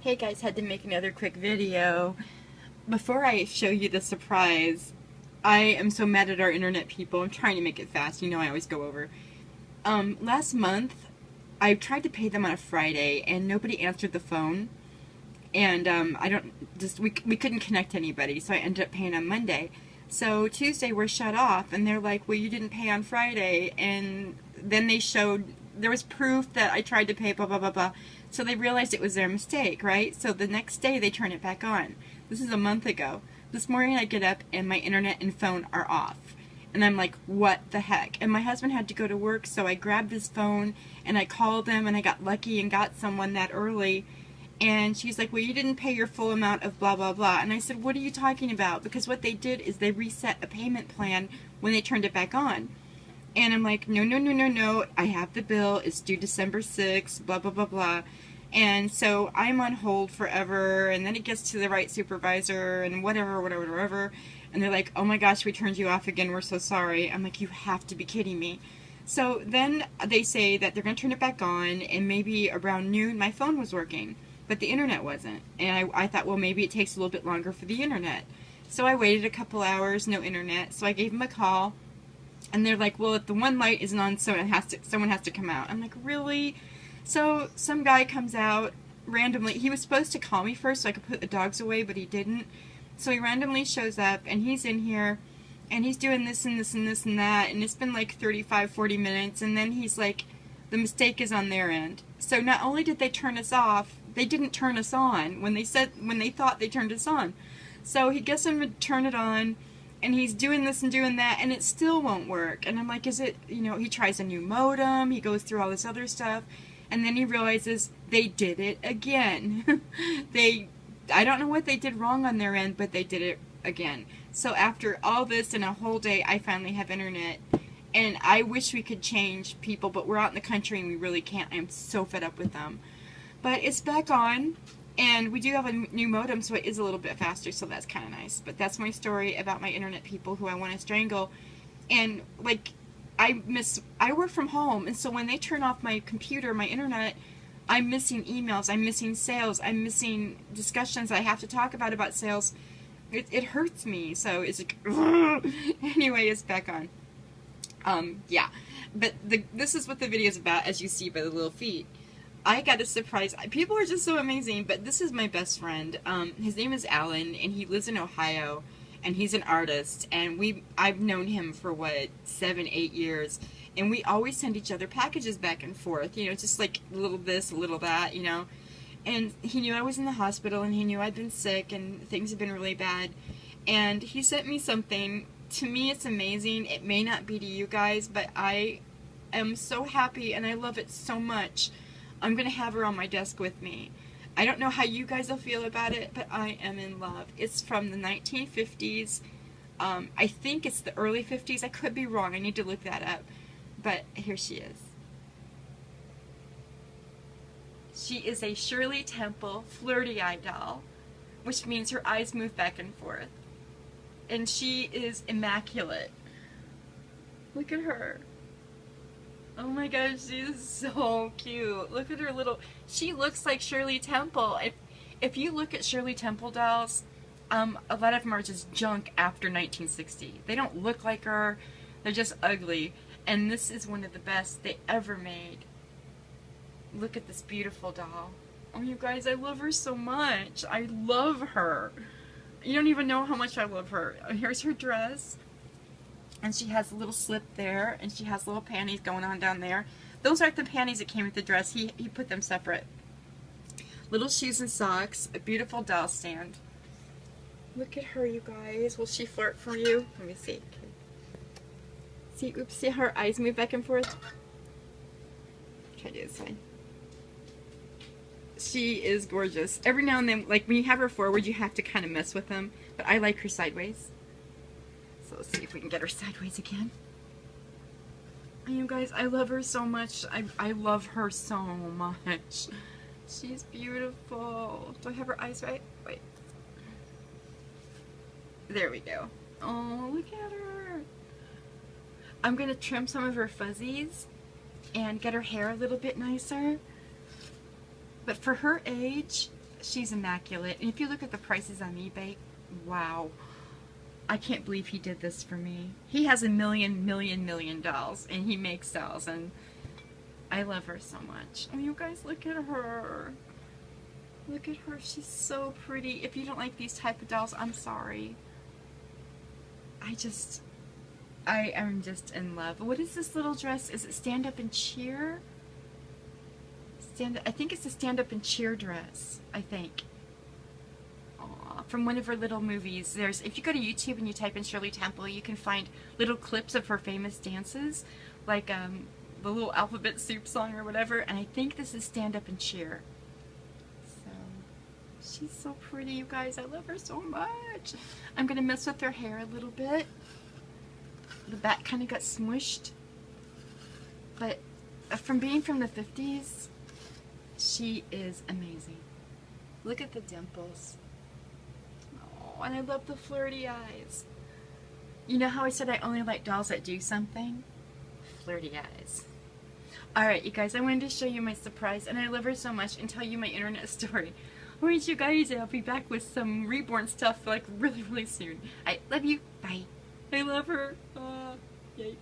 Hey guys, had to make another quick video. Before I show you the surprise, I am so mad at our internet people. I'm trying to make it fast. You know I always go over. Last month, I tried to pay them on a Friday and nobody answered the phone. And we couldn't connect to anybody, so I ended up paying on Monday. So Tuesday we're shut off and they're like, well, you didn't pay on Friday. And then they showed, there was proof that I tried to pay, blah, blah, blah, blah. So they realized it was their mistake, right? So the next day they turn it back on. This is a month ago. This morning I get up and my internet and phone are off. And I'm like, what the heck? And my husband had to go to work, so I grabbed his phone and I called them and I got lucky and got someone that early. And she's like, well, you didn't pay your full amount of blah, blah, blah. And I said, what are you talking about? Because what they did is they reset a payment plan when they turned it back on. And I'm like, no, no, no, no, no. I have the bill. It's due December 6th, blah, blah, blah, blah. And so I'm on hold forever. And then it gets to the right supervisor and whatever, whatever, whatever. And they're like, oh my gosh, we turned you off again. We're so sorry. I'm like, you have to be kidding me. So then they say that they're going to turn it back on. And maybe around noon, my phone was working. But the internet wasn't. And I thought, well, maybe it takes a little bit longer for the internet. So I waited a couple hours, no internet. So I gave them a call. And they're like, well, if the one light isn't on, someone has to come out. I'm like, really? So some guy comes out randomly. He was supposed to call me first so I could put the dogs away, but he didn't. So he randomly shows up, and he's in here, and he's doing this and this and this and that, and it's been like 35, 40 minutes, and then he's like, the mistake is on their end. So not only did they turn us off, they didn't turn us on when they thought they turned us on. So he gets them to turn it on, and he's doing this and doing that, and it still won't work. And I'm like, is it, you know, he tries a new modem, he goes through all this other stuff, and then he realizes they did it again. I don't know what they did wrong on their end, but they did it again. So after all this and a whole day, I finally have internet. And I wish we could change people, but we're out in the country and we really can't. I'm so fed up with them. But it's back on, and we do have a new modem, so it is a little bit faster, so that's kind of nice. But that's my story about my internet people who I want to strangle. And, like, I work from home, and so when they turn off my computer, my internet, I'm missing emails, I'm missing sales, I'm missing discussions I have to talk about sales. It hurts me, so it's like, anyway, it's back on. Yeah, but this is what the video is about, as you see by the little feet. I got a surprise. People are just so amazing, but this is my best friend. His name is Alan, and he lives in Ohio, and he's an artist, and I've known him for, what, 7, 8 years, and we always send each other packages back and forth, you know, just like a little this, a little that, you know, and he knew I was in the hospital, and he knew I'd been sick, and things had been really bad, and he sent me something. To me, it's amazing. It may not be to you guys, but I am so happy, and I love it so much. I'm going to have her on my desk with me. I don't know how you guys will feel about it, but I am in love. It's from the 1950s. I think it's the early 50s. I could be wrong. I need to look that up. But here she is. She is a Shirley Temple flirty eye doll, which means her eyes move back and forth. And she is immaculate. Look at her. Oh my gosh, she is so cute. Look at her little, she looks like Shirley Temple. If you look at Shirley Temple dolls, a lot of them are just junk after 1960. They don't look like her, they're just ugly. And this is one of the best they ever made. Look at this beautiful doll. Oh, you guys, I love her so much. I love her. You don't even know how much I love her. Here's her dress. And she has a little slip there, and she has little panties going on down there. Those aren't the panties that came with the dress. He put them separate. Little shoes and socks. A beautiful doll stand. Look at her, you guys. Will she flirt for you? Let me see. See, oops, see how her eyes move back and forth? Try to do this way. She is gorgeous. Every now and then, like when you have her forward, you have to kind of mess with them. But I like her sideways. So let's see if we can get her sideways again. And you guys, I love her so much. I love her so much. She's beautiful. Do I have her eyes right? Wait. There we go. Oh, look at her. I'm going to trim some of her fuzzies and get her hair a little bit nicer. But for her age, She's immaculate. And if you look at the prices on eBay, wow. I can't believe he did this for me. He has a million dolls, and he makes dolls, and I love her so much. Oh, you guys, look at her. Look at her. She's so pretty. If you don't like these type of dolls, I'm sorry. I am just in love. What is this little dress? Is it stand up and cheer? I think it's a stand up and cheer dress, I think. Aww, from one of her little movies. If you go to YouTube and you type in Shirley Temple, you can find little clips of her famous dances, like the little alphabet soup song or whatever, and I think this is stand up and cheer. So, she's so pretty, you guys. I love her so much. I'm going to mess with her hair a little bit. The back kind of got smushed, but from being from the 50s, she is amazing. Look at the dimples. Oh, and I love the flirty eyes. You know how I said I only like dolls that do something? Flirty eyes. Alright, you guys, I wanted to show you my surprise, and I love her so much, and tell you my internet story. Alright, you guys, I'll be back with some reborn stuff, like, really soon. I love you. Bye. I love her. Yay.